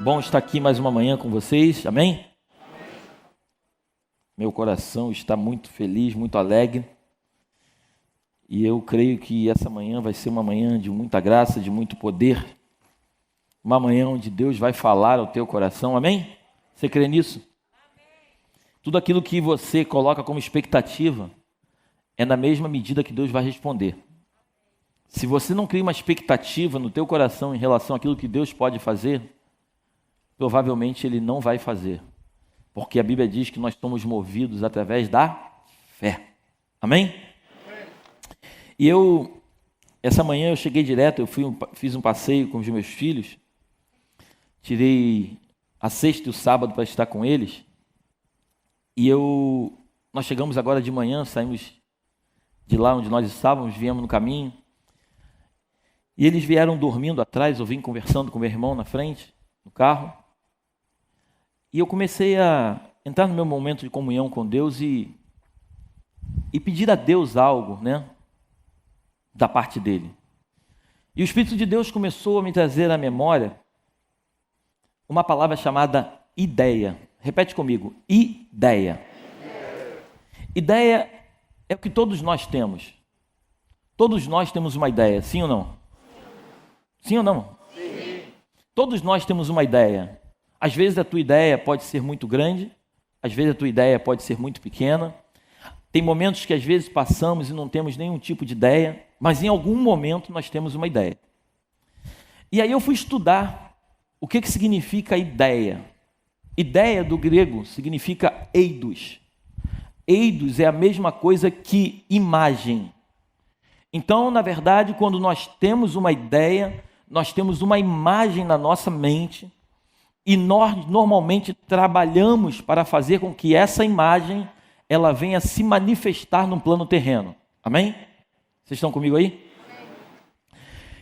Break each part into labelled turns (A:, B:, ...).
A: Bom estar aqui mais uma manhã com vocês, amém? Meu coração está muito feliz, muito alegre. E eu creio que essa manhã vai ser uma manhã de muita graça, de muito poder. Uma manhã onde Deus vai falar ao teu coração, amém? Você crê nisso? Amém. Tudo aquilo que você coloca como expectativa é na mesma medida que Deus vai responder. Se você não cria uma expectativa no teu coração em relação àquilo que Deus pode fazer, provavelmente Ele não vai fazer. Porque a Bíblia diz que nós somos movidos através da fé. Amém? E essa manhã eu cheguei direto, fiz um passeio com os meus filhos, tirei a sexta e o sábado para estar com eles, e nós chegamos agora de manhã, saímos de lá onde nós estávamos, viemos no caminho, e eles vieram dormindo atrás, eu vim conversando com meu irmão na frente, no carro, e eu comecei a entrar no meu momento de comunhão com Deus e pedir a Deus algo, né? Da parte dele. E o Espírito de Deus começou a me trazer à memória uma palavra chamada ideia. Repete comigo, ideia. Ideia é o que todos nós temos. Todos nós temos uma ideia, sim ou não? Sim ou não? Sim. Todos nós temos uma ideia. Às vezes a tua ideia pode ser muito grande, às vezes a tua ideia pode ser muito pequena. Tem momentos que às vezes passamos e não temos nenhum tipo de ideia, mas em algum momento nós temos uma ideia. E aí eu fui estudar o que significa ideia. Ideia do grego significa eidos. Eidos é a mesma coisa que imagem. Então, na verdade, quando nós temos uma ideia, nós temos uma imagem na nossa mente e nós normalmente trabalhamos para fazer com que essa imagem ela venha se manifestar no plano terreno. Amém? Vocês estão comigo aí?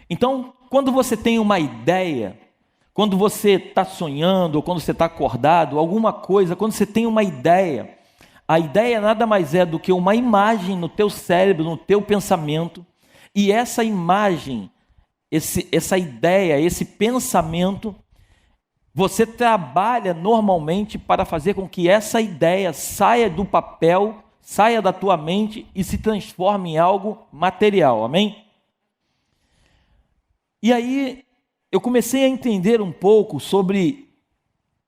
A: Então, quando você tem uma ideia, quando você está sonhando, ou quando você está acordado, alguma coisa, quando você tem uma ideia, a ideia nada mais é do que uma imagem no teu cérebro, no teu pensamento, e essa imagem, essa ideia, esse pensamento, você trabalha normalmente para fazer com que essa ideia saia do papel, saia da tua mente e se transforme em algo material, amém? E aí eu comecei a entender um pouco sobre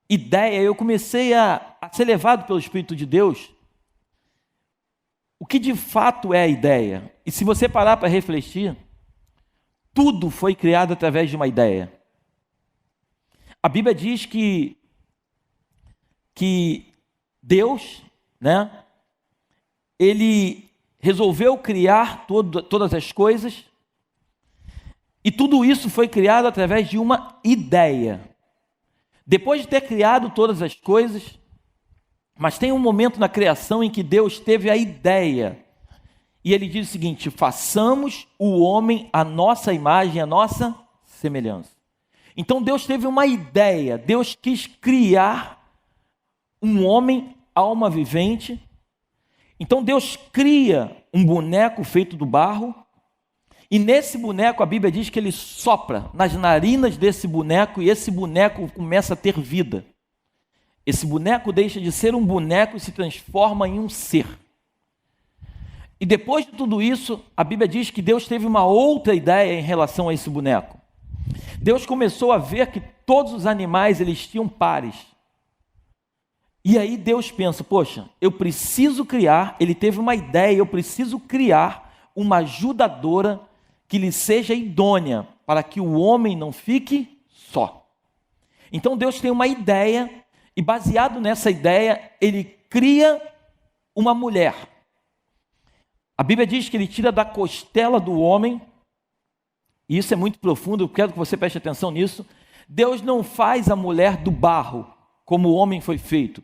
A: ideia, eu comecei a ser levado pelo Espírito de Deus, o que de fato é a ideia. E se você parar para refletir, tudo foi criado através de uma ideia. A Bíblia diz que Deus, né, Ele resolveu criar todas as coisas, e tudo isso foi criado através de uma ideia. Depois de ter criado todas as coisas, mas tem um momento na criação em que Deus teve a ideia, e Ele diz o seguinte: façamos o homem à nossa imagem, à nossa semelhança. Então Deus teve uma ideia, Deus quis criar um homem, alma vivente. Então Deus cria um boneco feito do barro, e nesse boneco a Bíblia diz que Ele sopra nas narinas desse boneco, e esse boneco começa a ter vida. Esse boneco deixa de ser um boneco e se transforma em um ser. E depois de tudo isso, a Bíblia diz que Deus teve uma outra ideia em relação a esse boneco. Deus começou a ver que todos os animais eles tinham pares. E aí Deus pensa, poxa, eu preciso criar, ele teve uma ideia, eu preciso criar uma ajudadora que lhe seja idônea, para que o homem não fique só. Então Deus tem uma ideia, e baseado nessa ideia, ele cria uma mulher. A Bíblia diz que ele tira da costela do homem, e isso é muito profundo, eu quero que você preste atenção nisso. Deus não faz a mulher do barro, como o homem foi feito,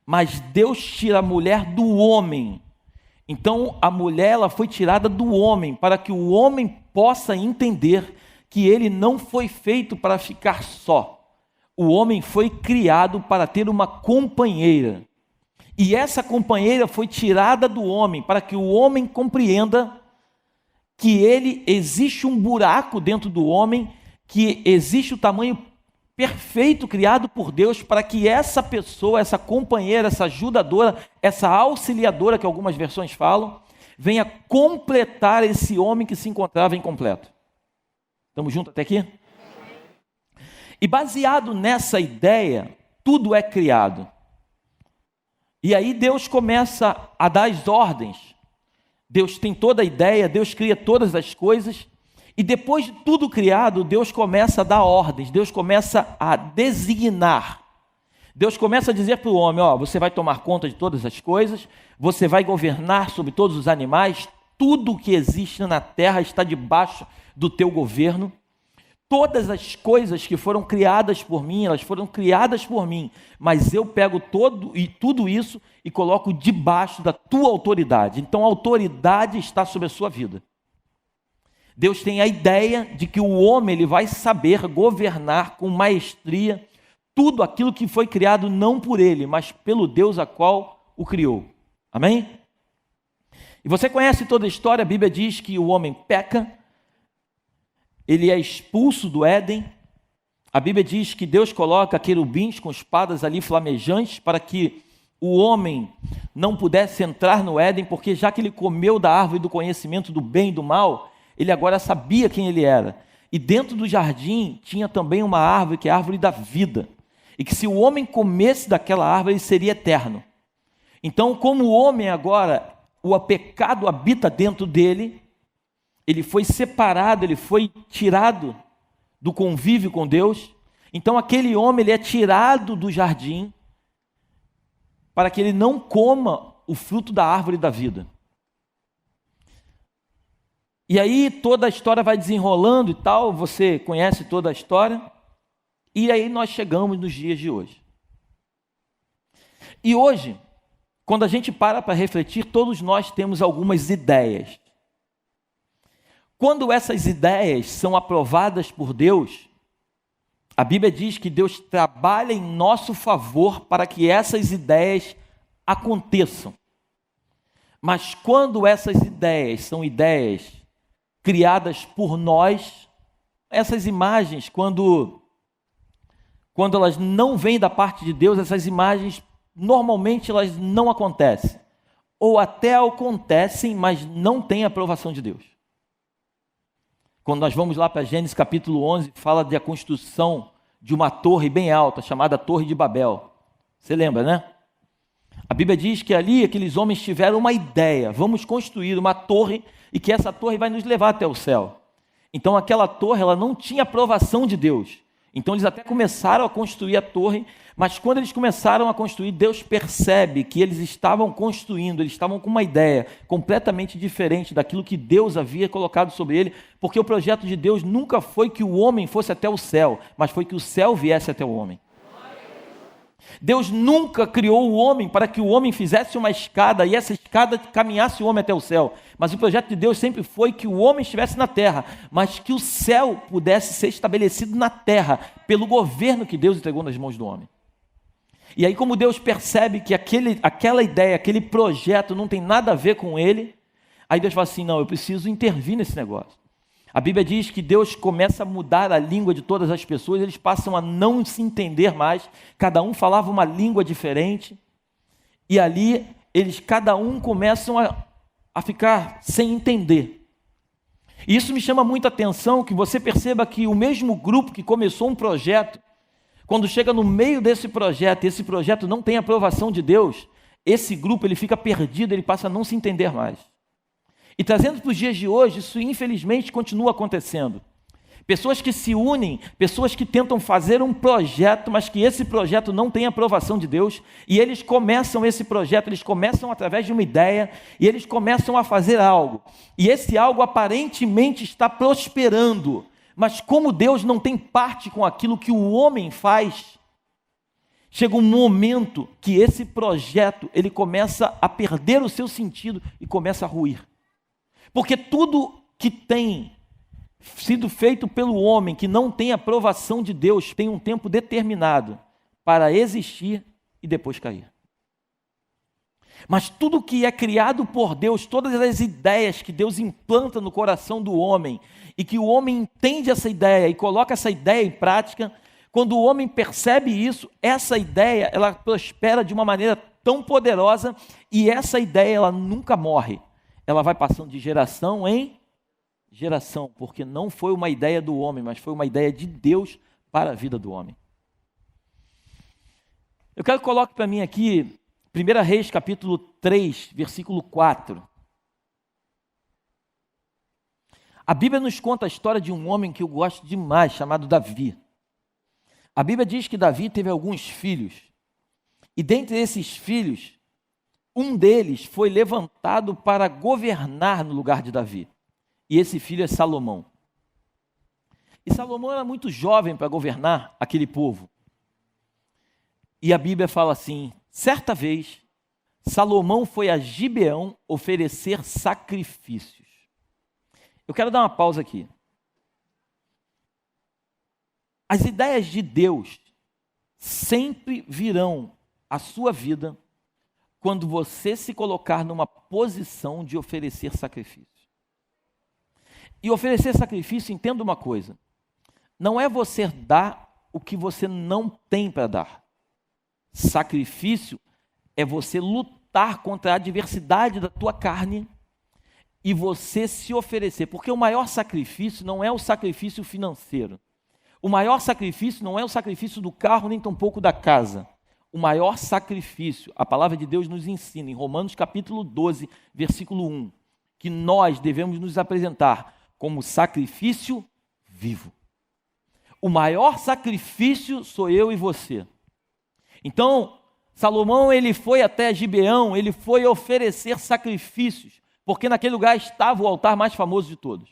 A: mas Deus tira a mulher do homem. Então a mulher ela foi tirada do homem, para que o homem possa entender que ele não foi feito para ficar só. O homem foi criado para ter uma companheira. E essa companheira foi tirada do homem, para que o homem compreenda que existe um buraco dentro do homem, que existe o tamanho perfeito criado por Deus para que essa pessoa, essa companheira, essa ajudadora, essa auxiliadora, que algumas versões falam, venha completar esse homem que se encontrava incompleto. Estamos juntos até aqui? E baseado nessa ideia, tudo é criado. E aí Deus começa a dar as ordens. Deus tem toda a ideia, Deus cria todas as coisas. E depois de tudo criado, Deus começa a dar ordens, Deus começa a designar. Deus começa a dizer para o homem, você vai tomar conta de todas as coisas, você vai governar sobre todos os animais, tudo que existe na terra está debaixo do teu governo. Todas as coisas que foram criadas por mim, elas foram criadas por mim, mas eu pego tudo isso e coloco debaixo da tua autoridade. Então a autoridade está sobre a sua vida. Deus tem a ideia de que o homem ele vai saber governar com maestria tudo aquilo que foi criado não por ele, mas pelo Deus a qual o criou. Amém? E você conhece toda a história, a Bíblia diz que o homem peca, ele é expulso do Éden. A Bíblia diz que Deus coloca querubins com espadas ali flamejantes para que o homem não pudesse entrar no Éden, porque já que ele comeu da árvore do conhecimento do bem e do mal, ele agora sabia quem ele era. E dentro do jardim tinha também uma árvore, que é a árvore da vida. E que se o homem comesse daquela árvore, ele seria eterno. Então, como o homem agora, o pecado habita dentro dele, ele foi separado, ele foi tirado do convívio com Deus. Então, aquele homem, ele é tirado do jardim para que ele não coma o fruto da árvore da vida. E aí toda a história vai desenrolando e tal, você conhece toda a história, e aí nós chegamos nos dias de hoje. E hoje, quando a gente para refletir, todos nós temos algumas ideias. Quando essas ideias são aprovadas por Deus, a Bíblia diz que Deus trabalha em nosso favor para que essas ideias aconteçam. Mas quando essas ideias são ideias criadas por nós, essas imagens, quando elas não vêm da parte de Deus, essas imagens, normalmente elas não acontecem. Ou até acontecem, mas não têm aprovação de Deus. Quando nós vamos lá para Gênesis capítulo 11, fala da construção de uma torre bem alta, chamada Torre de Babel. Você lembra, né? A Bíblia diz que ali aqueles homens tiveram uma ideia, vamos construir uma torre e que essa torre vai nos levar até o céu. Então aquela torre, ela não tinha aprovação de Deus. Então eles até começaram a construir a torre, mas quando eles começaram a construir, Deus percebe que eles estavam construindo, eles estavam com uma ideia completamente diferente daquilo que Deus havia colocado sobre ele, porque o projeto de Deus nunca foi que o homem fosse até o céu, mas foi que o céu viesse até o homem. Deus nunca criou o homem para que o homem fizesse uma escada e essa escada caminhasse o homem até o céu. Mas o projeto de Deus sempre foi que o homem estivesse na terra, mas que o céu pudesse ser estabelecido na terra pelo governo que Deus entregou nas mãos do homem. E aí, como Deus percebe que aquela ideia, aquele projeto não tem nada a ver com ele, aí Deus fala assim, não, eu preciso intervir nesse negócio. A Bíblia diz que Deus começa a mudar a língua de todas as pessoas, eles passam a não se entender mais, cada um falava uma língua diferente, e ali cada um começam a ficar sem entender. E isso me chama muita atenção, que você perceba que o mesmo grupo que começou um projeto, quando chega no meio desse projeto, e esse projeto não tem aprovação de Deus, esse grupo ele fica perdido, ele passa a não se entender mais. E trazendo para os dias de hoje, isso infelizmente continua acontecendo. Pessoas que se unem, pessoas que tentam fazer um projeto, mas que esse projeto não tem aprovação de Deus, e eles começam esse projeto, eles começam através de uma ideia, e eles começam a fazer algo. E esse algo aparentemente está prosperando, mas como Deus não tem parte com aquilo que o homem faz, chega um momento que esse projeto, ele começa a perder o seu sentido e começa a ruir. Porque tudo que tem sido feito pelo homem, que não tem aprovação de Deus, tem um tempo determinado para existir e depois cair. Mas tudo que é criado por Deus, todas as ideias que Deus implanta no coração do homem, e que o homem entende essa ideia e coloca essa ideia em prática, Quando o homem percebe isso, essa ideia, ela prospera de uma maneira tão poderosa, e essa ideia, ela nunca morre. Ela vai passando de geração em geração, porque não foi uma ideia do homem, mas foi uma ideia de Deus para a vida do homem. Eu quero que coloque para mim aqui, 1 Reis, capítulo 3, versículo 4. A Bíblia nos conta a história de um homem que eu gosto demais, chamado Davi. A Bíblia diz que Davi teve alguns filhos, e dentre esses filhos, um deles foi levantado para governar no lugar de Davi. E esse filho é Salomão. E Salomão era muito jovem para governar aquele povo. E a Bíblia fala assim: certa vez, Salomão foi a Gibeão oferecer sacrifícios. Eu quero dar uma pausa aqui. As ideias de Deus sempre virão à sua vida quando você se colocar numa posição de oferecer sacrifício. E oferecer sacrifício, entenda uma coisa, não é você dar o que você não tem para dar. Sacrifício é você lutar contra a adversidade da tua carne e você se oferecer, porque o maior sacrifício não é o sacrifício financeiro. O maior sacrifício não é o sacrifício do carro, nem tampouco da casa. O maior sacrifício, a palavra de Deus nos ensina, em Romanos capítulo 12, versículo 1, que nós devemos nos apresentar como sacrifício vivo. O maior sacrifício sou eu e você. Então, Salomão, ele foi até Gibeão, ele foi oferecer sacrifícios, porque naquele lugar estava o altar mais famoso de todos.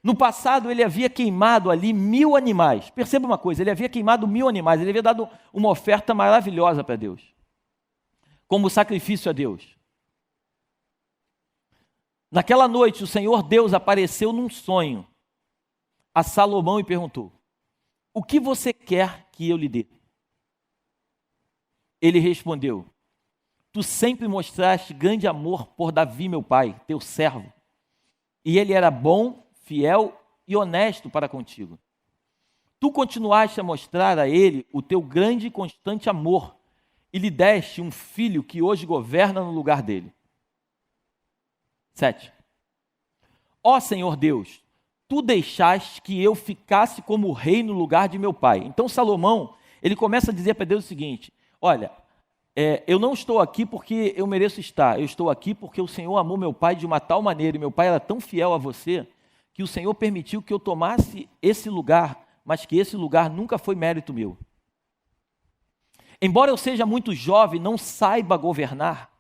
A: No passado, ele havia queimado ali 1000 animais. Perceba uma coisa, ele havia queimado 1000 animais, ele havia dado uma oferta maravilhosa para Deus, como sacrifício a Deus. Naquela noite, o Senhor Deus apareceu num sonho a Salomão e perguntou: o que você quer que eu lhe dê? Ele respondeu: tu sempre mostraste grande amor por Davi, meu pai, teu servo, e ele era bom, fiel e honesto para contigo. Tu continuaste a mostrar a ele o teu grande e constante amor, e lhe deste um filho que hoje governa no lugar dele. 7. Ó Senhor Deus, tu deixaste que eu ficasse como rei no lugar de meu pai. Então Salomão, ele começa a dizer para Deus o seguinte: olha, eu não estou aqui porque eu mereço estar, eu estou aqui porque o Senhor amou meu pai de uma tal maneira, e meu pai era tão fiel a você, que o Senhor permitiu que eu tomasse esse lugar, mas que esse lugar nunca foi mérito meu. Embora eu seja muito jovem, não saiba governar,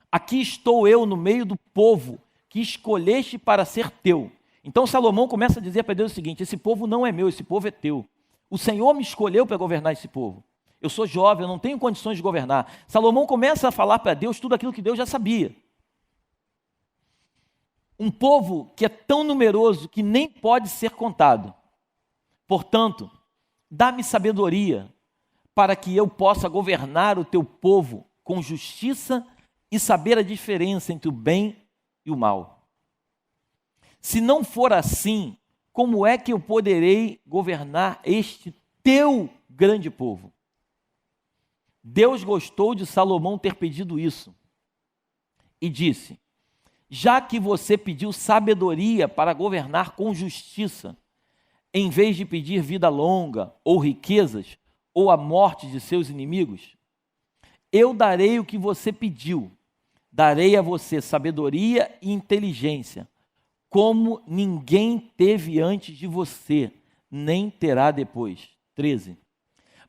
A: aqui estou eu no meio do povo que escolheste para ser teu. Então Salomão começa a dizer para Deus o seguinte: esse povo não é meu, esse povo é teu. O Senhor me escolheu para governar esse povo. Eu sou jovem, eu não tenho condições de governar. Salomão começa a falar para Deus tudo aquilo que Deus já sabia. Um povo que é tão numeroso que nem pode ser contado. Portanto, dá-me sabedoria para que eu possa governar o teu povo com justiça e saber a diferença entre o bem e o mal. Se não for assim, como é que eu poderei governar este teu grande povo? Deus gostou de Salomão ter pedido isso e disse: já que você pediu sabedoria para governar com justiça, em vez de pedir vida longa, ou riquezas, ou a morte de seus inimigos, eu darei o que você pediu. Darei a você sabedoria e inteligência, como ninguém teve antes de você, nem terá depois. 13.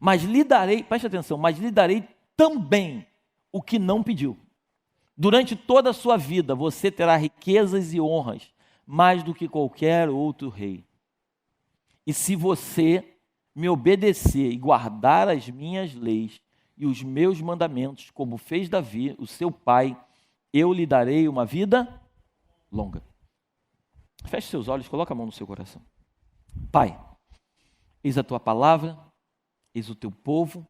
A: Mas lhe darei, preste atenção, mas lhe darei também o que não pediu. Durante toda a sua vida, você terá riquezas e honras, mais do que qualquer outro rei. E se você me obedecer e guardar as minhas leis e os meus mandamentos, como fez Davi, o seu pai, eu lhe darei uma vida longa. Feche seus olhos, coloca a mão no seu coração. Pai, eis a tua palavra, eis o teu povo,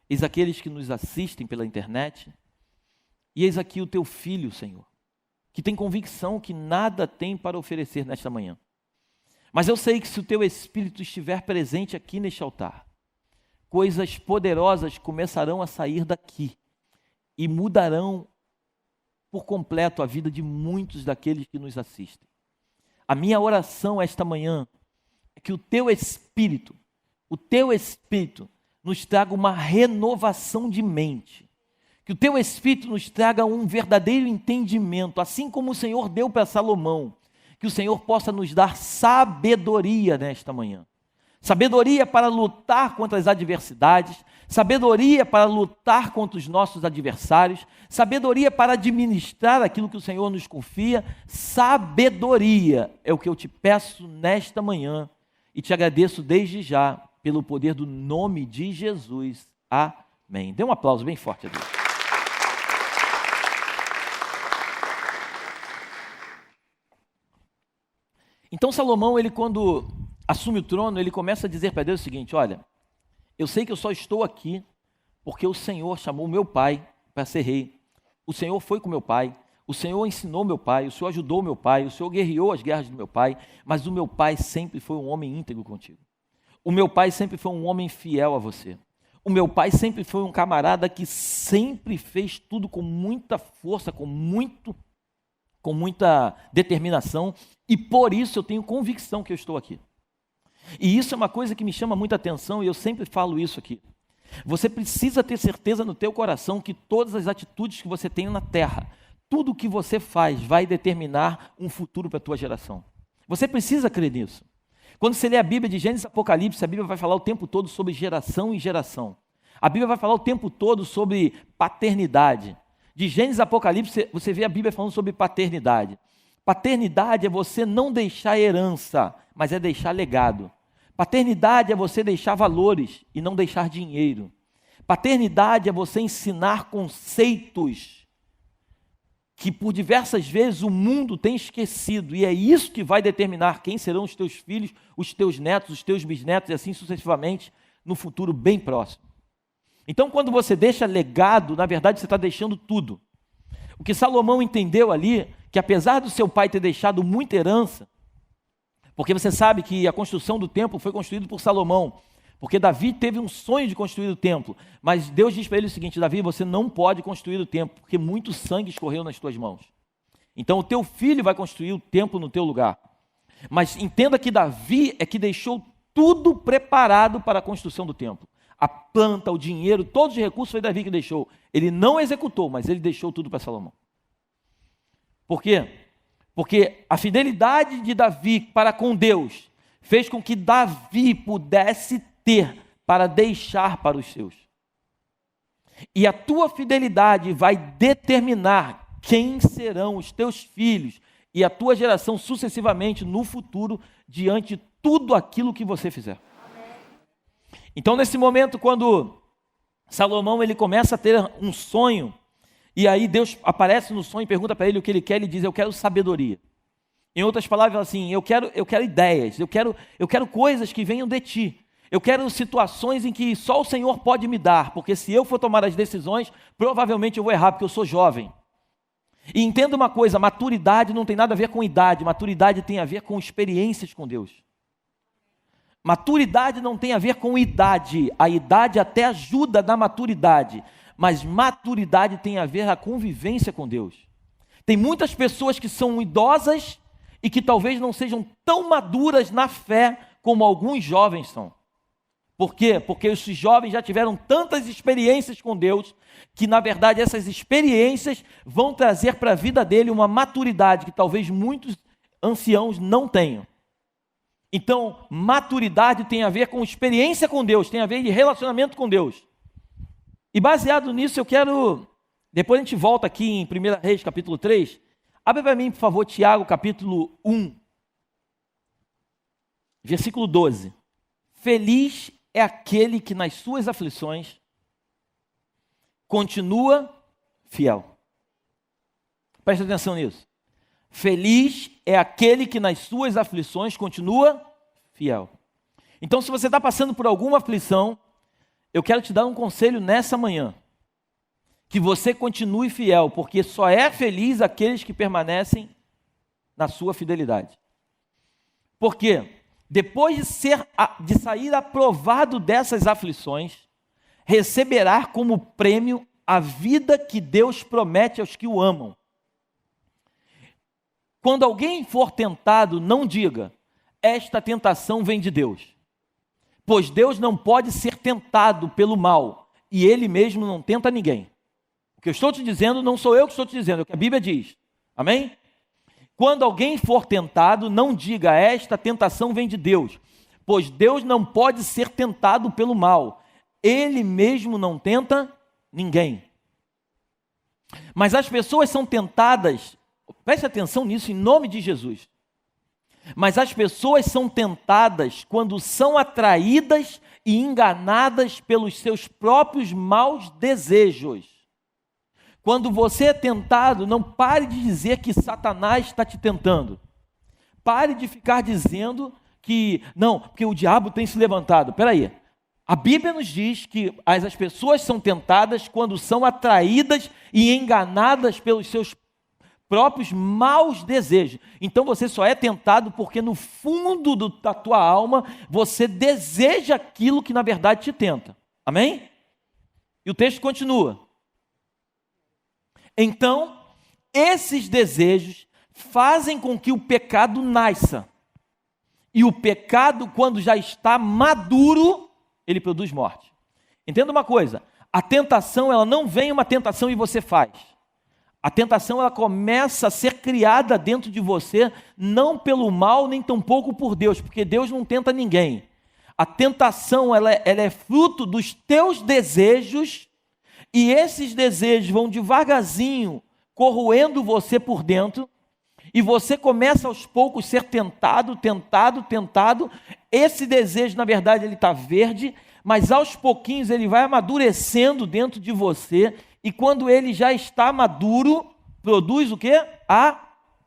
A: eis aqueles que nos assistem pela internet, e eis aqui o teu filho, Senhor, que tem convicção que nada tem para oferecer nesta manhã. Mas eu sei que se o teu Espírito estiver presente aqui neste altar, coisas poderosas começarão a sair daqui e mudarão por completo a vida de muitos daqueles que nos assistem. A minha oração esta manhã é que o teu Espírito nos traga uma renovação de mente, que o teu Espírito nos traga um verdadeiro entendimento, assim como o Senhor deu para Salomão, que o Senhor possa nos dar sabedoria nesta manhã. Sabedoria para lutar contra as adversidades, sabedoria para lutar contra os nossos adversários, sabedoria para administrar aquilo que o Senhor nos confia. Sabedoria é o que eu te peço nesta manhã e te agradeço desde já pelo poder do nome de Jesus. Amém. Dê um aplauso bem forte a Deus. Então Salomão, ele quando assume o trono, ele começa a dizer para Deus o seguinte: olha, eu sei que eu só estou aqui porque o Senhor chamou meu pai para ser rei. O Senhor foi com meu pai, o Senhor ensinou meu pai, o Senhor ajudou meu pai, o Senhor guerreou as guerras do meu pai, mas o meu pai sempre foi um homem íntegro contigo. O meu pai sempre foi um homem fiel a você. O meu pai sempre foi um camarada que sempre fez tudo com muita força, com muita determinação, e por isso eu tenho convicção que eu estou aqui. E isso é uma coisa que me chama muita atenção, e eu sempre falo isso aqui. Você precisa ter certeza no teu coração que todas as atitudes que você tem na terra, tudo o que você faz vai determinar um futuro para a tua geração. Você precisa crer nisso. Quando você lê a Bíblia de Gênesis e Apocalipse, a Bíblia vai falar o tempo todo sobre geração e geração. A Bíblia vai falar o tempo todo sobre paternidade. De Gênesis e Apocalipse, você vê a Bíblia falando sobre paternidade. Paternidade é você não deixar herança, mas é deixar legado. Paternidade é você deixar valores e não deixar dinheiro. Paternidade é você ensinar conceitos que por diversas vezes o mundo tem esquecido, e é isso que vai determinar quem serão os teus filhos, os teus netos, os teus bisnetos e assim sucessivamente no futuro bem próximo. Então, quando você deixa legado, na verdade você está deixando tudo. O que Salomão entendeu ali, que apesar do seu pai ter deixado muita herança, porque você sabe que a construção do templo foi construída por Salomão, porque Davi teve um sonho de construir o templo, mas Deus diz para ele o seguinte: Davi, você não pode construir o templo, porque muito sangue escorreu nas tuas mãos. Então o teu filho vai construir o templo no teu lugar. Mas entenda que Davi é que deixou tudo preparado para a construção do templo. A planta, o dinheiro, todos os recursos foi Davi que deixou. Ele não executou, mas ele deixou tudo para Salomão. Por quê? Porque a fidelidade de Davi para com Deus fez com que Davi pudesse ter para deixar para os seus. E a tua fidelidade vai determinar quem serão os teus filhos e a tua geração sucessivamente no futuro, diante de tudo aquilo que você fizer. Então, nesse momento, quando Salomão ele começa a ter um sonho, e aí Deus aparece no sonho e pergunta para ele o que ele quer, ele diz: eu quero sabedoria. Em outras palavras, assim, eu quero ideias, eu quero coisas que venham de ti. Eu quero situações em que só o Senhor pode me dar, porque se eu for tomar as decisões, provavelmente eu vou errar, porque eu sou jovem. E entenda uma coisa: maturidade não tem nada a ver com idade, maturidade tem a ver com experiências com Deus. Maturidade não tem a ver com idade, a idade até ajuda na maturidade, mas maturidade tem a ver com a convivência com Deus. Tem muitas pessoas que são idosas e que talvez não sejam tão maduras na fé como alguns jovens são. Por quê? Porque esses jovens já tiveram tantas experiências com Deus, que na verdade essas experiências vão trazer para a vida dele uma maturidade que talvez muitos anciãos não tenham. Então, maturidade tem a ver com experiência com Deus, tem a ver de relacionamento com Deus. E baseado nisso, eu quero... Depois a gente volta aqui em 1 Reis, capítulo 3. Abre para mim, por favor, Tiago, capítulo 1, versículo 12. Feliz é aquele que nas suas aflições continua fiel. Presta atenção nisso. Feliz é aquele que nas suas aflições continua fiel. Então, se você está passando por alguma aflição, eu quero te dar um conselho nessa manhã. Que você continue fiel, porque só é feliz aqueles que permanecem na sua fidelidade. Por quê? depois de sair aprovado dessas aflições, receberá como prêmio a vida que Deus promete aos que o amam. Quando alguém for tentado, não diga, esta tentação vem de Deus. Pois Deus não pode ser tentado pelo mal, e Ele mesmo não tenta ninguém. O que eu estou te dizendo, não sou eu que estou te dizendo, é o que a Bíblia diz. Amém? Quando alguém for tentado, não diga, esta tentação vem de Deus. Pois Deus não pode ser tentado pelo mal. Ele mesmo não tenta ninguém. Mas as pessoas são tentadas, preste atenção nisso em nome de Jesus. Mas as pessoas são tentadas quando são atraídas e enganadas pelos seus próprios maus desejos. Quando você é tentado, não pare de dizer que Satanás está te tentando. Pare de ficar dizendo que, não, porque o diabo tem se levantado. Espera aí. A Bíblia nos diz que as pessoas são tentadas quando são atraídas e enganadas pelos seus próprios maus desejos. Então você só é tentado porque no fundo da tua alma você deseja aquilo que na verdade te tenta. Amém? E o texto continua. Então, esses desejos fazem com que o pecado nasça. E o pecado, quando já está maduro, ele produz morte. Entenda uma coisa, a tentação, ela não vem uma tentação e você faz. A tentação, ela começa a ser criada dentro de você, não pelo mal, nem tampouco por Deus, porque Deus não tenta ninguém. A tentação, ela é fruto dos teus desejos, e esses desejos vão devagarzinho corroendo você por dentro, e você começa aos poucos a ser tentado. Esse desejo, na verdade, ele está verde, mas aos pouquinhos ele vai amadurecendo dentro de você, e quando ele já está maduro, produz o quê? A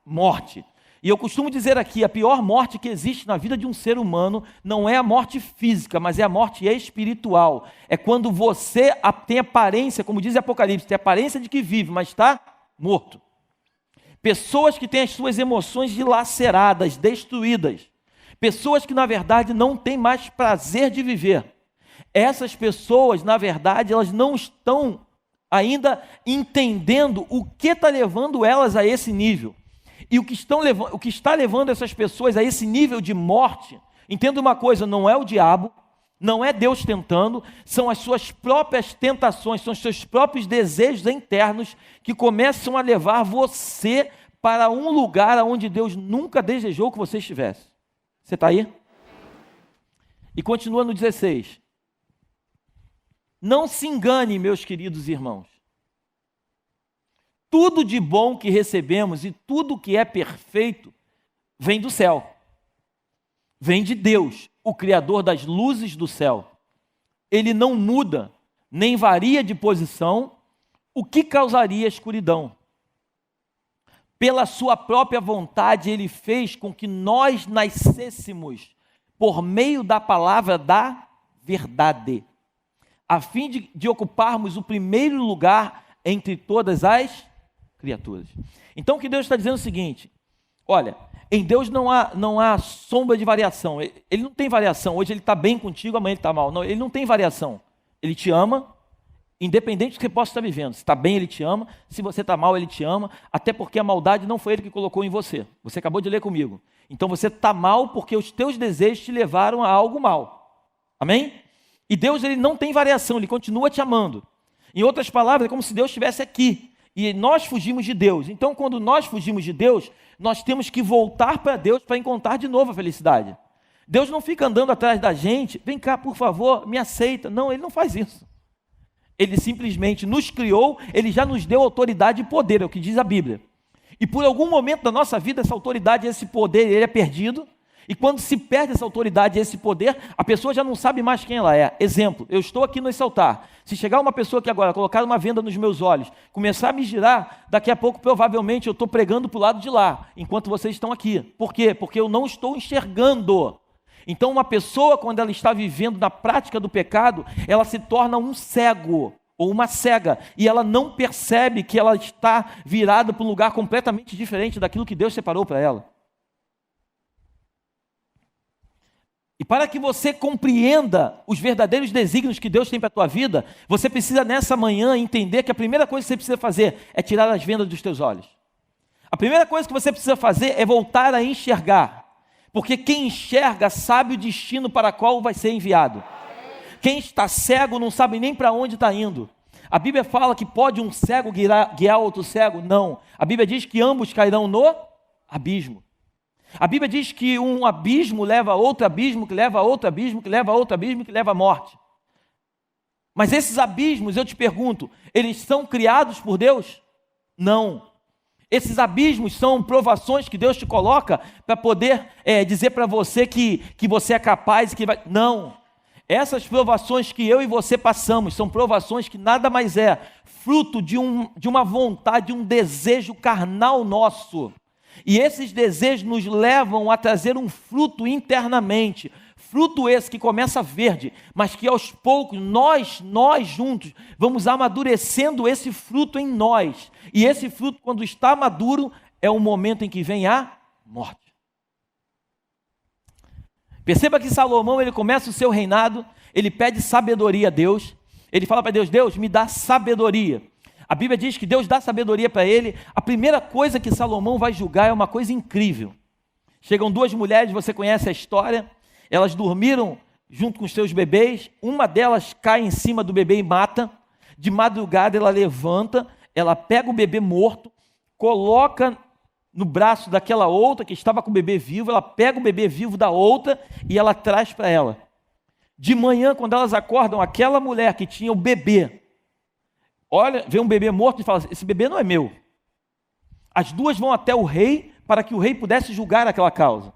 A: morte. E eu costumo dizer aqui, a pior morte que existe na vida de um ser humano não é a morte física, mas é a morte espiritual. É quando você tem aparência, como diz Apocalipse, tem aparência de que vive, mas está morto. Pessoas que têm as suas emoções dilaceradas, destruídas. Pessoas que, na verdade, não têm mais prazer de viver. Essas pessoas, na verdade, elas não estão ainda entendendo o que está levando elas a esse nível. E o que está levando essas pessoas a esse nível de morte, entenda uma coisa, não é o diabo, não é Deus tentando, são as suas próprias tentações, são os seus próprios desejos internos que começam a levar você para um lugar onde Deus nunca desejou que você estivesse. Você está aí? E continua no 16. Não se engane, meus queridos irmãos. Tudo de bom que recebemos e tudo que é perfeito vem do céu. Vem de Deus, o Criador das luzes do céu. Ele não muda, nem varia de posição, o que causaria escuridão. Pela sua própria vontade, ele fez com que nós nascêssemos por meio da palavra da verdade, a fim de ocuparmos o primeiro lugar entre todas as criaturas. Então o que Deus está dizendo é o seguinte, olha, em Deus não há sombra de variação, ele não tem variação, hoje ele está bem contigo, amanhã ele está mal, não, ele não tem variação, ele te ama, independente do que você possa estar vivendo, se está bem ele te ama, se você está mal ele te ama, até porque a maldade não foi ele que colocou em você, você acabou de ler comigo, então você está mal porque os teus desejos te levaram a algo mal, amém? E Deus ele não tem variação, ele continua te amando, em outras palavras é como se Deus estivesse aqui, e nós fugimos de Deus. Então, quando nós fugimos de Deus, nós temos que voltar para Deus para encontrar de novo a felicidade. Deus não fica andando atrás da gente, vem cá, por favor, me aceita. Não, ele não faz isso. Ele simplesmente nos criou, ele já nos deu autoridade e poder, é o que diz a Bíblia. E por algum momento da nossa vida, essa autoridade, esse poder, ele é perdido. E quando se perde essa autoridade e esse poder, a pessoa já não sabe mais quem ela é. Exemplo, eu estou aqui nesse altar. Se chegar uma pessoa aqui agora, colocar uma venda nos meus olhos, começar a me girar, daqui a pouco provavelmente eu estou pregando para o lado de lá, enquanto vocês estão aqui. Por quê? Porque eu não estou enxergando. Então uma pessoa, quando ela está vivendo na prática do pecado, ela se torna um cego ou uma cega, e ela não percebe que ela está virada para um lugar completamente diferente daquilo que Deus separou para ela. E para que você compreenda os verdadeiros desígnios que Deus tem para a tua vida, você precisa nessa manhã entender que a primeira coisa que você precisa fazer é tirar as vendas dos teus olhos. A primeira coisa que você precisa fazer é voltar a enxergar. Porque quem enxerga sabe o destino para qual vai ser enviado. Quem está cego não sabe nem para onde está indo. A Bíblia fala que pode um cego guiar outro cego? Não. A Bíblia diz que ambos cairão no abismo. A Bíblia diz que um abismo leva a outro abismo, que leva a outro abismo, que leva a outro abismo, que leva à morte. Mas esses abismos, eu te pergunto, eles são criados por Deus? Não. Esses abismos são provações que Deus te coloca para poder dizer para você que você é capaz e que vai... Não. Essas provações que eu e você passamos são provações que nada mais é fruto de uma vontade, de um desejo carnal nosso. E esses desejos nos levam a trazer um fruto internamente. Fruto esse que começa verde, mas que aos poucos nós juntos vamos amadurecendo esse fruto em nós. E esse fruto, quando está maduro, é o momento em que vem a morte. Perceba que Salomão, ele começa o seu reinado, ele pede sabedoria a Deus, ele fala para Deus, Deus, me dá sabedoria. A Bíblia diz que Deus dá sabedoria para ele. A primeira coisa que Salomão vai julgar é uma coisa incrível. Chegam duas mulheres, você conhece a história, elas dormiram junto com os seus bebês, uma delas cai em cima do bebê e mata. De madrugada ela levanta, ela pega o bebê morto, coloca no braço daquela outra que estava com o bebê vivo, ela pega o bebê vivo da outra e ela traz para ela. De manhã, quando elas acordam, aquela mulher que tinha o bebê, olha, vê um bebê morto e fala, esse bebê não é meu. As duas vão até o rei, para que o rei pudesse julgar aquela causa.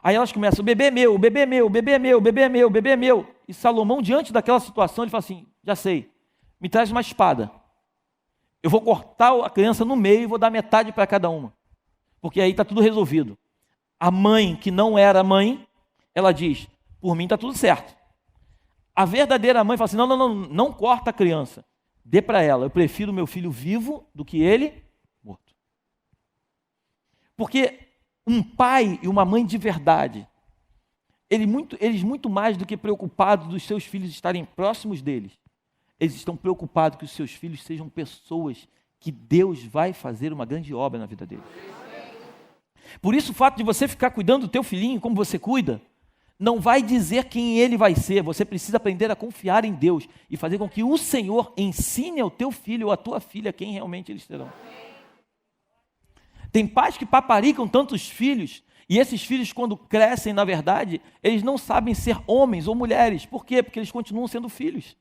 A: Aí elas começam, o bebê é meu, o bebê é meu, o bebê é meu, o bebê é meu, o bebê é meu. E Salomão, diante daquela situação, ele fala assim, já sei, me traz uma espada. Eu vou cortar a criança no meio e vou dar metade para cada uma. Porque aí está tudo resolvido. A mãe, que não era mãe, ela diz, por mim está tudo certo. A verdadeira mãe fala assim, não corta a criança. Dê para ela, eu prefiro meu filho vivo do que ele morto. Porque um pai e uma mãe de verdade, eles muito mais do que preocupados dos seus filhos estarem próximos deles, eles estão preocupados que os seus filhos sejam pessoas que Deus vai fazer uma grande obra na vida deles. Por isso o fato de você ficar cuidando do teu filhinho como você cuida, não vai dizer quem ele vai ser. Você precisa aprender a confiar em Deus e fazer com que o Senhor ensine ao teu filho ou à tua filha quem realmente eles serão. Tem pais que paparicam tantos filhos, e esses filhos, quando crescem, na verdade, eles não sabem ser homens ou mulheres. Por quê? Porque eles continuam sendo filhos.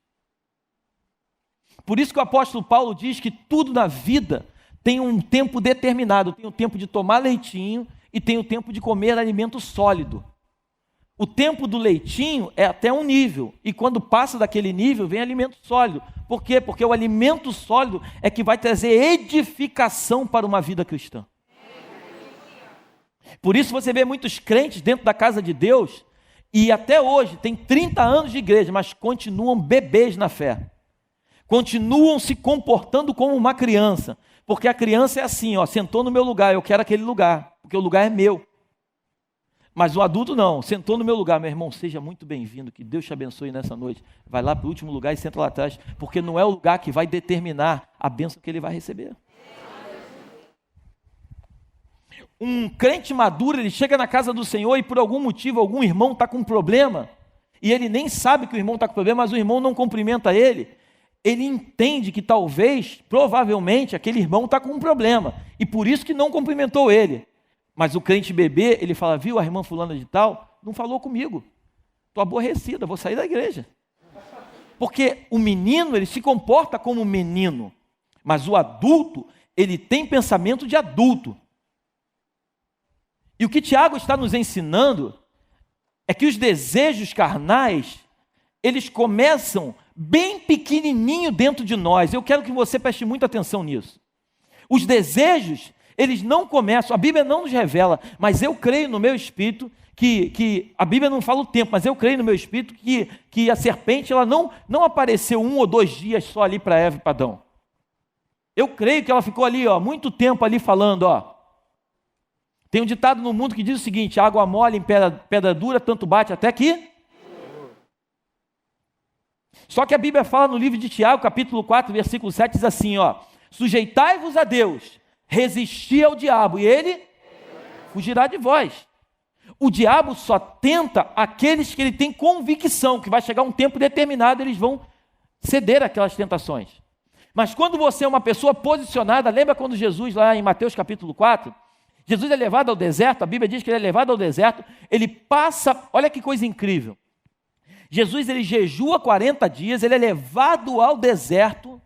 A: Por isso que o apóstolo Paulo diz que tudo na vida tem um tempo determinado. Tem o tempo de tomar leitinho e tem o tempo de comer alimento sólido. O tempo do leitinho é até um nível, e quando passa daquele nível, vem alimento sólido. Por quê? Porque o alimento sólido é que vai trazer edificação para uma vida cristã. Por isso você vê muitos crentes dentro da casa de Deus, e até hoje tem 30 anos de igreja, mas continuam bebês na fé. Continuam se comportando como uma criança, porque a criança é assim, sentou no meu lugar, eu quero aquele lugar, porque o lugar é meu. Mas o adulto não, sentou no meu lugar, meu irmão, seja muito bem-vindo, que Deus te abençoe nessa noite. Vai lá para o último lugar e senta lá atrás, porque não é o lugar que vai determinar a bênção que ele vai receber. Um crente maduro, ele chega na casa do Senhor e por algum motivo, algum irmão está com um problema, e ele nem sabe que o irmão está com problema, mas o irmão não cumprimenta ele. Ele entende que talvez, provavelmente, aquele irmão está com um problema, e por isso que não cumprimentou ele. Mas o crente bebê, ele fala, viu, a irmã fulana de tal, não falou comigo. Estou aborrecida, vou sair da igreja. Porque o menino, ele se comporta como menino. Mas o adulto, ele tem pensamento de adulto. E o que Tiago está nos ensinando é que os desejos carnais, eles começam bem pequenininho dentro de nós. Eu quero que você preste muita atenção nisso. Os desejos, eles não começam, a Bíblia não nos revela, mas eu creio no meu espírito que a Bíblia não fala o tempo, mas eu creio no meu espírito que a serpente ela não apareceu 1 ou 2 dias só ali para Eva e para Adão. Eu creio que ela ficou ali, muito tempo ali falando, Tem um ditado no mundo que diz o seguinte: água mole em pedra dura, tanto bate até que... Só que a Bíblia fala no livro de Tiago, capítulo 4, versículo 7, diz assim, ó: sujeitai-vos a Deus, resisti ao diabo, e ele fugirá de vós. O diabo só tenta aqueles que ele tem convicção que vai chegar um tempo determinado, eles vão ceder àquelas tentações. Mas quando você é uma pessoa posicionada, lembra quando Jesus, lá em Mateus capítulo 4, Jesus é levado ao deserto, a Bíblia diz que ele é levado ao deserto, ele passa, olha que coisa incrível, Jesus ele jejua 40 dias, ele é levado ao deserto,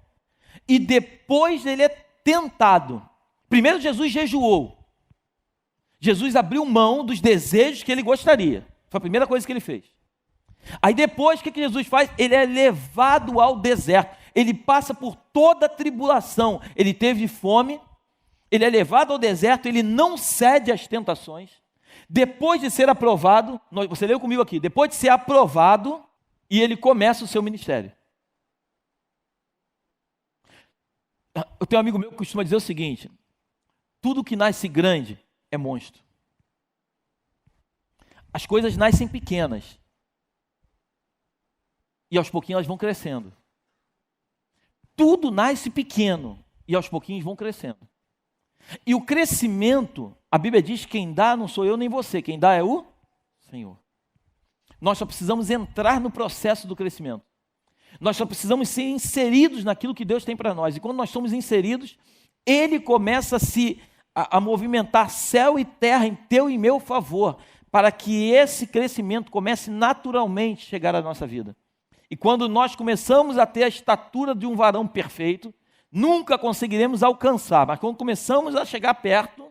A: e depois ele é tentado. Primeiro Jesus jejuou, Jesus abriu mão dos desejos que ele gostaria, foi a primeira coisa que ele fez. Aí depois, o que Jesus faz? Ele é levado ao deserto, ele passa por toda a tribulação, ele teve fome, ele é levado ao deserto, ele não cede às tentações. Depois de ser aprovado, você leu comigo aqui, depois de ser aprovado, e ele começa o seu ministério. Eu tenho um amigo meu que costuma dizer o seguinte: tudo que nasce grande é monstro. As coisas nascem pequenas, e aos pouquinhos elas vão crescendo. Tudo nasce pequeno, e aos pouquinhos vão crescendo. E o crescimento, a Bíblia diz que quem dá não sou eu nem você, quem dá é o Senhor. Nós só precisamos entrar no processo do crescimento. Nós só precisamos ser inseridos naquilo que Deus tem para nós. E quando nós somos inseridos, Ele começa a movimentar céu e terra em teu e meu favor, para que esse crescimento comece naturalmente a chegar à nossa vida. E quando nós começamos a ter a estatura de um varão perfeito, nunca conseguiremos alcançar, mas quando começamos a chegar perto,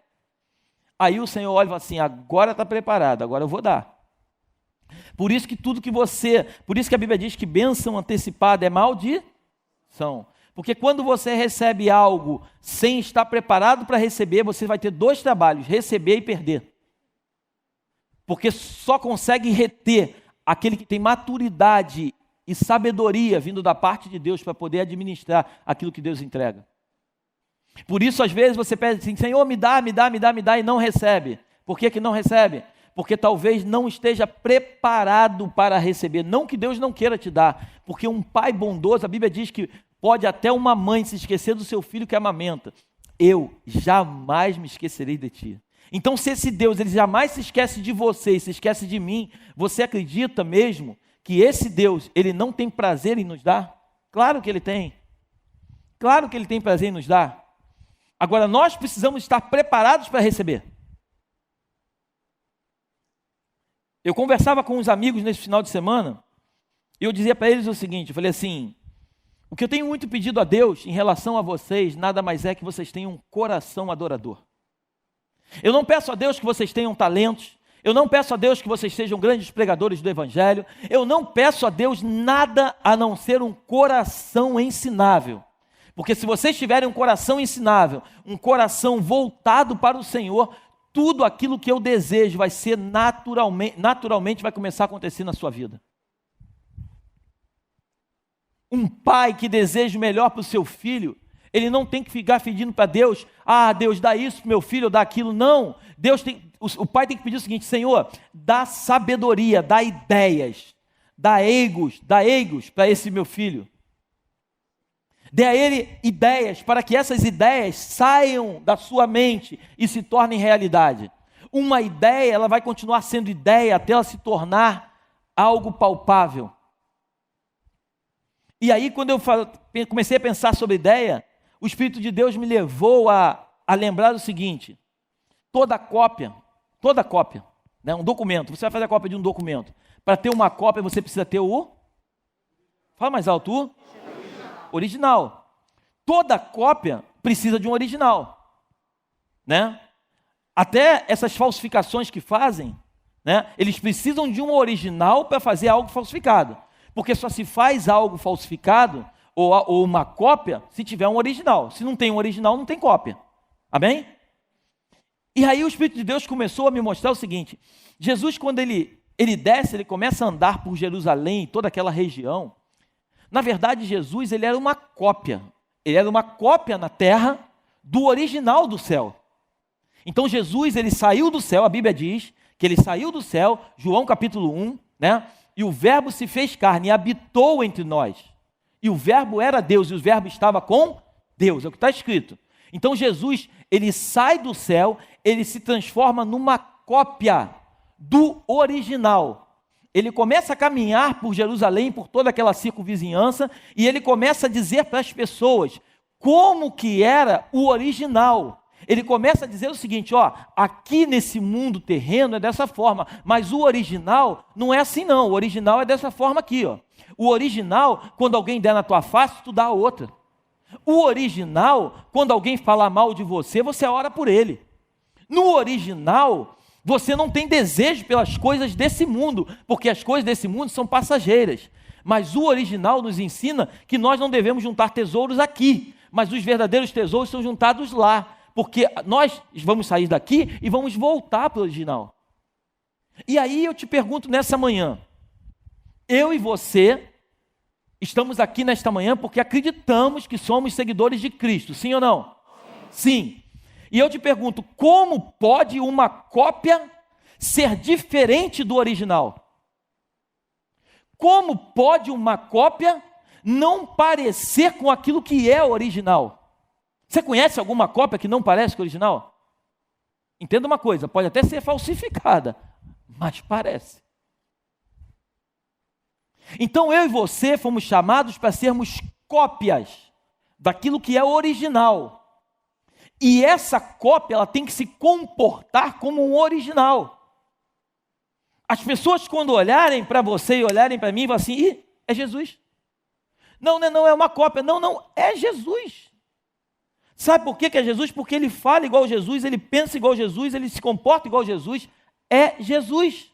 A: aí o Senhor olha e fala assim: agora está preparado, agora eu vou dar. Por isso que por isso que a Bíblia diz que bênção antecipada é maldição. Porque quando você recebe algo sem estar preparado para receber, você vai ter dois trabalhos: receber e perder. Porque só consegue reter aquele que tem maturidade e sabedoria vindo da parte de Deus para poder administrar aquilo que Deus entrega. Por isso, às vezes, você pede assim: Senhor, me dá, e não recebe. Por que não recebe? Porque talvez não esteja preparado para receber. Não que Deus não queira te dar, porque um pai bondoso, a Bíblia diz que pode até uma mãe se esquecer do seu filho que amamenta. Eu jamais me esquecerei de ti. Então, se esse Deus ele jamais se esquece de você e se esquece de mim, você acredita mesmo que esse Deus, ele não tem prazer em nos dar? Claro que ele tem. Claro que ele tem prazer em nos dar. Agora, nós precisamos estar preparados para receber. Eu conversava com uns amigos nesse final de semana, e eu dizia para eles o seguinte, eu falei assim: o que eu tenho muito pedido a Deus em relação a vocês, nada mais é que vocês tenham um coração adorador. Eu não peço a Deus que vocês tenham talentos, eu não peço a Deus que vocês sejam grandes pregadores do Evangelho, eu não peço a Deus nada a não ser um coração ensinável. Porque se vocês tiverem um coração ensinável, um coração voltado para o Senhor, tudo aquilo que eu desejo vai ser naturalmente vai começar a acontecer na sua vida. Um pai que deseja o melhor para o seu filho, ele não tem que ficar pedindo para Deus: Deus dá isso para o meu filho, ou dá aquilo. Não, o pai tem que pedir o seguinte: Senhor, dá sabedoria, dá ideias, dá egos para esse meu filho. Dê a ele ideias, para que essas ideias saiam da sua mente e se tornem realidade. Uma ideia, ela vai continuar sendo ideia até ela se tornar algo palpável. E aí, quando eu comecei a pensar sobre ideia, o Espírito de Deus me levou a lembrar o seguinte: toda cópia, né, um documento, você vai fazer a cópia de um documento. Para ter uma cópia, você precisa ter fala mais alto, original. Toda cópia precisa de um original, né? Até essas falsificações que fazem, né? Eles precisam de um original para fazer algo falsificado, porque só se faz algo falsificado ou uma cópia se tiver um original. Se não tem um original, não tem cópia. Amém? E aí o Espírito de Deus começou a me mostrar o seguinte: Jesus, quando ele desce, ele começa a andar por Jerusalém, toda aquela região. Na verdade, Jesus, ele era uma cópia na terra do original do céu. Então Jesus, ele saiu do céu, a Bíblia diz que ele saiu do céu, João capítulo 1, né? E o verbo se fez carne e habitou entre nós. E o verbo era Deus, e o verbo estava com Deus, é o que está escrito. Então Jesus, ele sai do céu, ele se transforma numa cópia do original. Ele começa a caminhar por Jerusalém, por toda aquela circunvizinhança, e ele começa a dizer para as pessoas como que era o original. Ele começa a dizer o seguinte, ó, aqui nesse mundo terreno é dessa forma, mas o original não é assim não, o original é dessa forma aqui, ó. O original, quando alguém der na tua face, tu dá a outra. O original, quando alguém falar mal de você, você ora por ele. No original, você não tem desejo pelas coisas desse mundo, porque as coisas desse mundo são passageiras. Mas o original nos ensina que nós não devemos juntar tesouros aqui, mas os verdadeiros tesouros são juntados lá, porque nós vamos sair daqui e vamos voltar para o original. E aí eu te pergunto nessa manhã, eu e você estamos aqui nesta manhã porque acreditamos que somos seguidores de Cristo, sim ou não? Sim. E eu te pergunto, como pode uma cópia ser diferente do original? Como pode uma cópia não parecer com aquilo que é original? Você conhece alguma cópia que não parece com o original? Entenda uma coisa, pode até ser falsificada, mas parece. Então eu e você fomos chamados para sermos cópias daquilo que é original. E essa cópia, ela tem que se comportar como um original. As pessoas quando olharem para você e olharem para mim, vão assim, ih, é Jesus. Não, não é uma cópia, não, é Jesus. Sabe por que é Jesus? Porque ele fala igual Jesus, ele pensa igual Jesus, ele se comporta igual Jesus. É Jesus.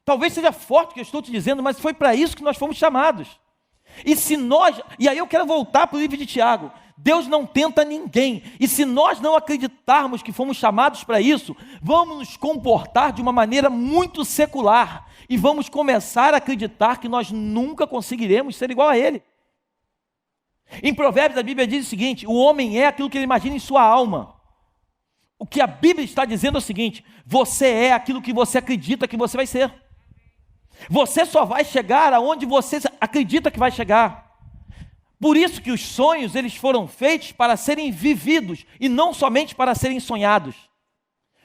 A: Talvez seja forte o que eu estou te dizendo, mas foi para isso que nós fomos chamados. E aí eu quero voltar para o livro de Tiago. Deus não tenta ninguém. E se nós não acreditarmos que fomos chamados para isso, vamos nos comportar de uma maneira muito secular. E vamos começar a acreditar que nós nunca conseguiremos ser igual a Ele. Em Provérbios a Bíblia diz o seguinte, o homem é aquilo que ele imagina em sua alma. O que a Bíblia está dizendo é o seguinte, você é aquilo que você acredita que você vai ser. Você só vai chegar aonde você acredita que vai chegar. Por isso que os sonhos, eles foram feitos para serem vividos e não somente para serem sonhados.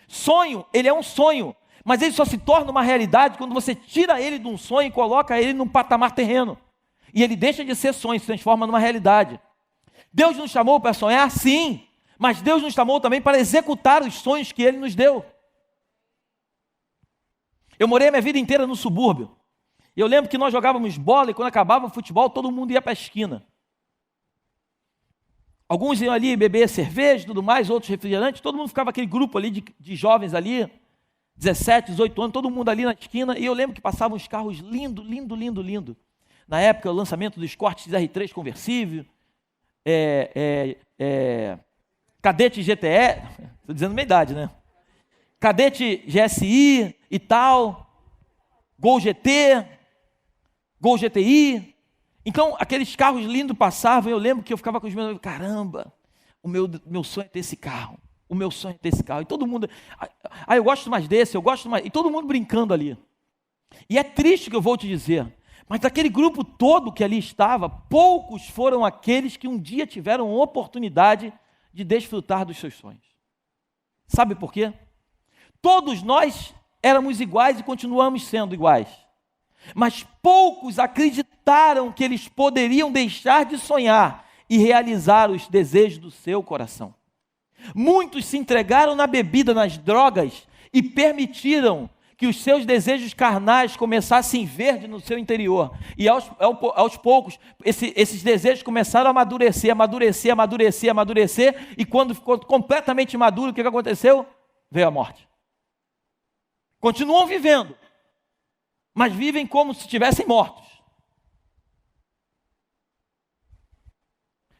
A: Sonho, ele é um sonho, mas ele só se torna uma realidade quando você tira ele de um sonho e coloca ele num patamar terreno. E ele deixa de ser sonho, se transforma numa realidade. Deus nos chamou para sonhar, sim, mas Deus nos chamou também para executar os sonhos que Ele nos deu. Eu morei a minha vida inteira no subúrbio. Eu lembro que nós jogávamos bola e quando acabava o futebol, todo mundo ia para a esquina. Alguns iam ali beber cerveja e tudo mais, outros refrigerantes, todo mundo ficava aquele grupo ali de jovens ali, 17, 18 anos, todo mundo ali na esquina, e eu lembro que passavam uns carros lindo. Na época, o lançamento do Escort XR3 conversível, Cadete GTE, estou dizendo minha idade, né? Cadete GSI e tal, Gol GT, Gol GTI. Então, aqueles carros lindos passavam, eu lembro que eu ficava com os meus amigos, caramba, o meu sonho é ter esse carro, o meu sonho é ter esse carro. E todo mundo, eu gosto mais desse, eu gosto mais, e todo mundo brincando ali. E é triste que eu vou te dizer, mas daquele grupo todo que ali estava, poucos foram aqueles que um dia tiveram a oportunidade de desfrutar dos seus sonhos. Sabe por quê? Todos nós éramos iguais e continuamos sendo iguais. Mas poucos acreditaram que eles poderiam deixar de sonhar e realizar os desejos do seu coração. Muitos se entregaram na bebida, nas drogas e permitiram que os seus desejos carnais começassem verde no seu interior. E aos poucos, esses desejos começaram a amadurecer. E quando ficou completamente maduro, o que aconteceu? Veio a morte. Continuam vivendo, mas vivem como se estivessem mortos.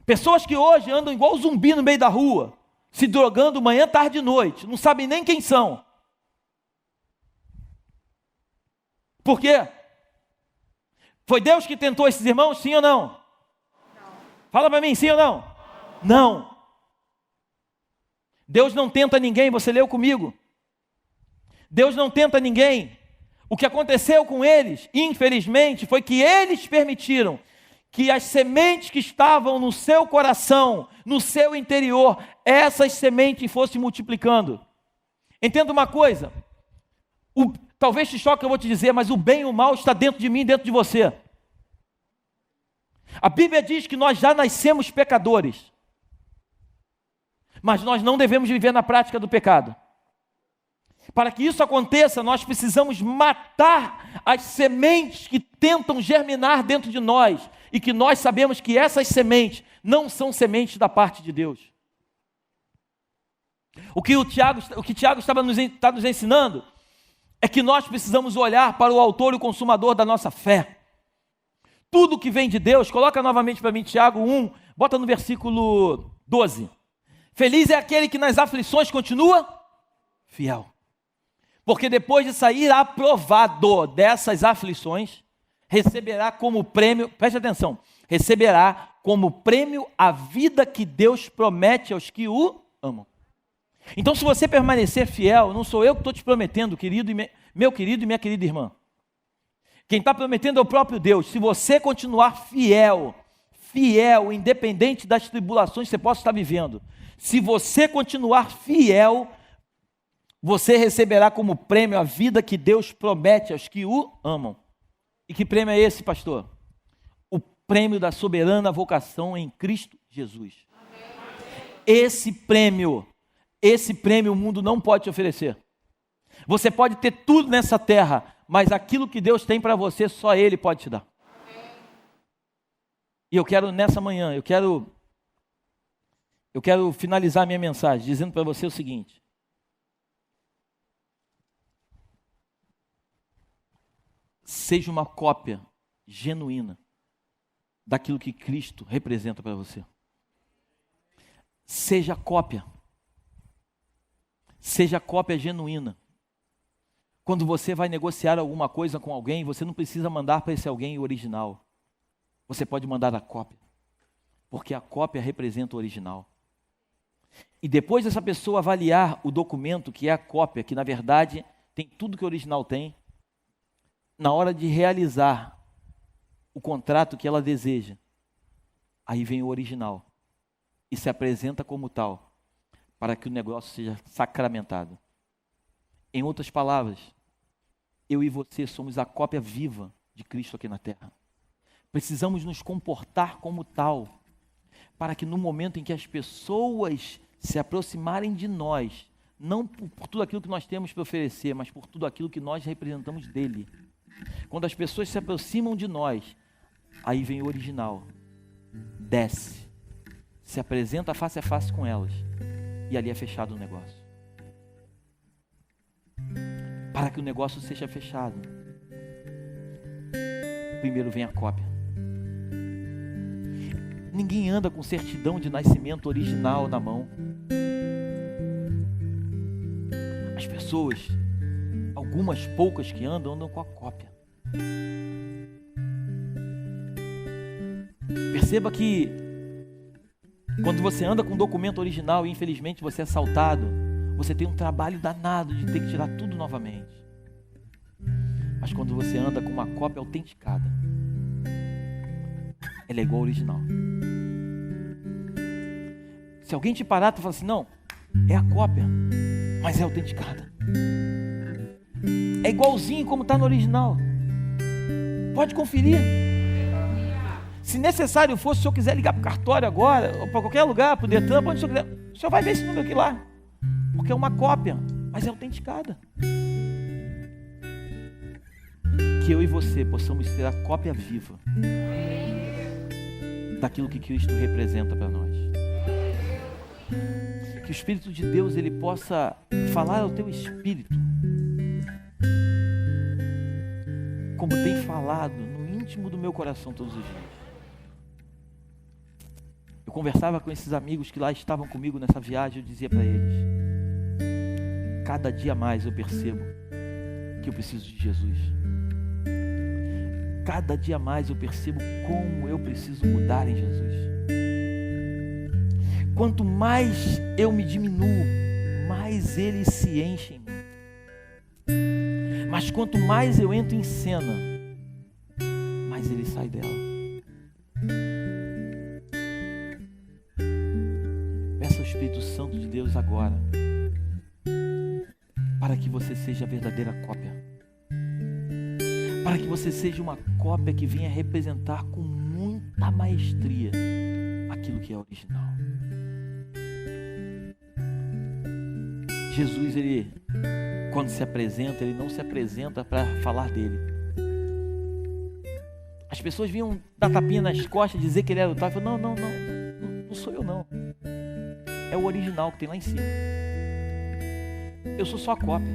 A: Pessoas que hoje andam igual zumbi no meio da rua, se drogando manhã, tarde e noite, não sabem nem quem são. Por quê? Foi Deus que tentou esses irmãos, sim ou não? Não. Fala para mim, sim ou não? Não. Deus não tenta ninguém, você leu comigo. Deus não tenta ninguém. O que aconteceu com eles, infelizmente, foi que eles permitiram que as sementes que estavam no seu coração, no seu interior, essas sementes fossem multiplicando. Entenda uma coisa, talvez te choque o que eu vou te dizer, mas o bem e o mal está dentro de mim e dentro de você. A Bíblia diz que nós já nascemos pecadores, mas nós não devemos viver na prática do pecado. Para que isso aconteça, nós precisamos matar as sementes que tentam germinar dentro de nós, e que nós sabemos que essas sementes não são sementes da parte de Deus. O que Tiago está nos ensinando é que nós precisamos olhar para o autor e o consumador da nossa fé. Tudo que vem de Deus, coloca novamente para mim Tiago 1, bota no versículo 12. Feliz é aquele que nas aflições continua fiel, porque depois de sair aprovado dessas aflições, receberá como prêmio, preste atenção, receberá como prêmio a vida que Deus promete aos que o amam. Então, se você permanecer fiel, não sou eu que estou te prometendo, meu querido e minha querida irmã. Quem está prometendo é o próprio Deus. Se você continuar fiel, independente das tribulações que você possa estar vivendo, se você continuar fiel, você receberá como prêmio a vida que Deus promete aos que o amam. E que prêmio é esse, pastor? O prêmio da soberana vocação em Cristo Jesus. Esse prêmio o mundo não pode te oferecer. Você pode ter tudo nessa terra, mas aquilo que Deus tem para você, só Ele pode te dar. E eu quero nessa manhã, eu quero finalizar minha mensagem dizendo para você o seguinte: seja uma cópia genuína daquilo que Cristo representa para você. Seja cópia genuína. Quando você vai negociar alguma coisa com alguém, você não precisa mandar para esse alguém o original. Você pode mandar a cópia, porque a cópia representa o original. E depois dessa pessoa avaliar o documento que é a cópia, que na verdade tem tudo que o original tem, na hora de realizar o contrato que ela deseja, aí vem o original e se apresenta como tal, para que o negócio seja sacramentado. Em outras palavras, eu e você somos a cópia viva de Cristo aqui na terra. Precisamos nos comportar como tal, para que no momento em que as pessoas se aproximarem de nós, não por tudo aquilo que nós temos para oferecer, mas por tudo aquilo que nós representamos dele. Quando as pessoas se aproximam de nós, aí vem o original, desce, se apresenta face a face com elas, e ali é fechado o negócio. Para que o negócio seja fechado, primeiro vem a cópia. Ninguém anda com certidão de nascimento original na mão. As pessoas, algumas poucas que andam com a cópia. Perceba que quando você anda com um documento original e infelizmente você é assaltado, você tem um trabalho danado de ter que tirar tudo novamente. Mas quando você anda com uma cópia autenticada, ela é igual ao original. Se alguém te parar e falar assim, não, é a cópia, mas é autenticada. É igualzinho como está no original. Pode conferir. Se necessário for, se o senhor quiser ligar para o cartório agora, ou para qualquer lugar, para o Detran, para onde o senhor quiser, o senhor vai ver esse número aqui lá. Porque é uma cópia, mas é autenticada. Que eu e você possamos ser a cópia viva daquilo que Cristo representa para nós. Que o Espírito de Deus ele possa falar ao teu espírito, como tem falado no íntimo do meu coração todos os dias. Eu conversava com esses amigos que lá estavam comigo nessa viagem, eu dizia para eles, cada dia mais eu percebo que eu preciso de Jesus. Cada dia mais eu percebo como eu preciso mudar em Jesus. Quanto mais eu me diminuo, mais ele se enche em mim. Mas quanto mais eu entro em cena, mais ele sai dela. Peça ao Espírito Santo de Deus agora, para que você seja a verdadeira cópia. Para que você seja uma cópia que venha representar com muita maestria aquilo que é original. Jesus, ele, quando se apresenta, ele não se apresenta para falar dele. As pessoas vinham dar tapinha nas costas, dizer que ele era o tal. Eu falei, não sou eu não. É o original que tem lá em cima. Eu sou só a cópia.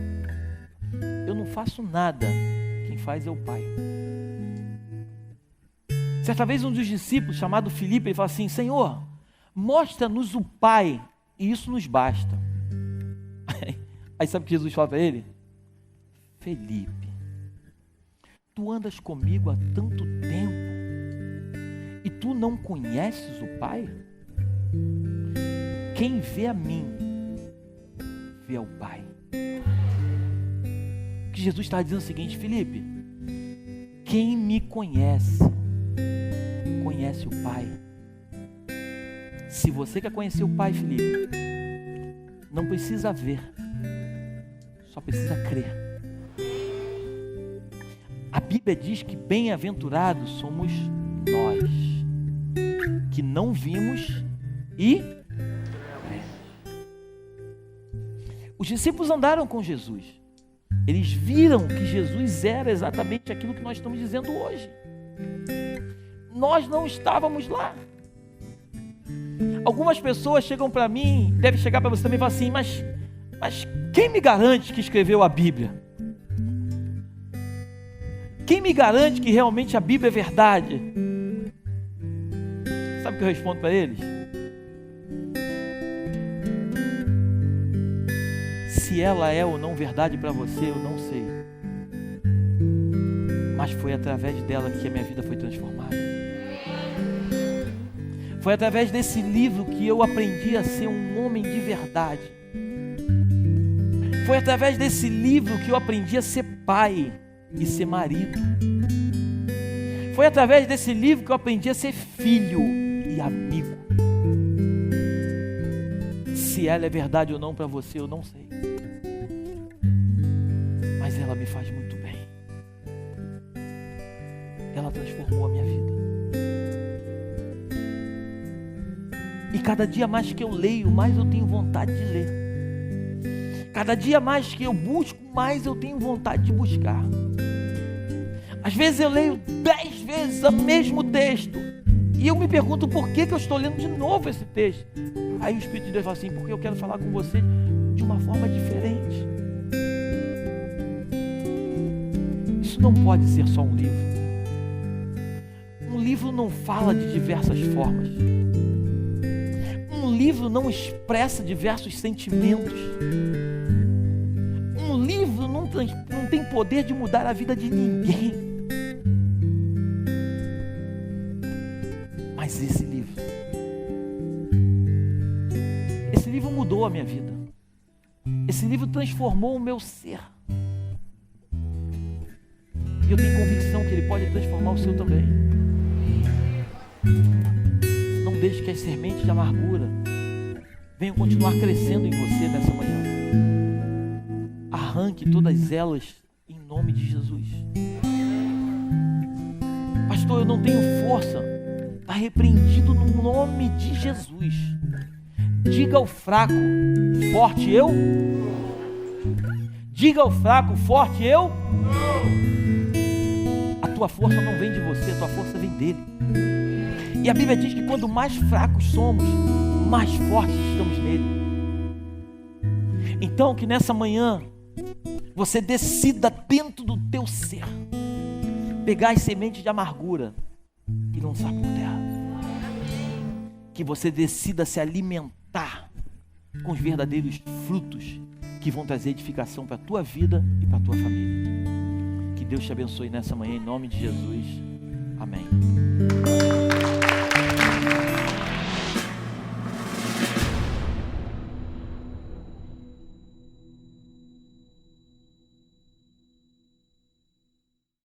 A: Eu não faço nada. Quem faz é o Pai. Certa vez um dos discípulos, chamado Filipe, ele falou assim: Senhor, mostra-nos o Pai, e isso nos basta. Aí sabe o que Jesus fala para ele? Felipe, tu andas comigo há tanto tempo e tu não conheces o Pai? Quem vê a mim, vê ao Pai. O que Jesus está dizendo é o seguinte: Felipe, quem me conhece, conhece o Pai. Se você quer conhecer o Pai, Felipe, não precisa ver, só precisa crer. A Bíblia diz que bem-aventurados somos nós, que não vimos e os discípulos andaram com Jesus. Eles viram que Jesus era exatamente aquilo que nós estamos dizendo hoje. Nós não estávamos lá. Algumas pessoas chegam para mim, deve chegar para você também e falar assim, mas quem me garante que escreveu a Bíblia? Quem me garante que realmente a Bíblia é verdade? Sabe o que eu respondo para eles? Se ela é ou não verdade para você, eu não sei. Mas foi através dela que a minha vida foi transformada. Foi através desse livro que eu aprendi a ser um homem de verdade. Foi através desse livro que eu aprendi a ser pai e ser marido. Foi através desse livro que eu aprendi a ser filho e amigo. Se ela é verdade ou não para você, eu não sei. Mas ela me faz muito bem. Ela transformou a minha vida. E cada dia mais que eu leio, mais eu tenho vontade de ler. Cada dia mais que eu busco, mais eu tenho vontade de buscar. Às vezes eu leio 10 vezes o mesmo texto e eu me pergunto por que eu estou lendo de novo esse texto. Aí o Espírito de Deus fala assim: porque eu quero falar com você de uma forma diferente. Isso não pode ser só um livro. Um livro não fala de diversas formas. Um livro não expressa diversos sentimentos. Um livro não tem poder de mudar a vida de ninguém. Mas esse livro mudou a minha vida. Esse livro transformou o meu ser. E eu tenho convicção que ele pode transformar o seu também. Não deixe que as sementes de amargura venham continuar crescendo em você nessa manhã. Arranque todas elas em nome de Jesus. Pastor, eu não tenho força. Está repreendido no nome de Jesus. Diga ao fraco, forte eu. Diga ao fraco, forte eu. A tua força não vem de você, a tua força vem dele. E a Bíblia diz que quando mais fracos somos, mais fortes estamos nele. Então que nessa manhã você decida dentro do teu ser pegar as sementes de amargura e lançar por terra. Que você decida se alimentar com os verdadeiros frutos que vão trazer edificação para a tua vida e para a tua família. Que Deus te abençoe nessa manhã em nome de Jesus. Amém.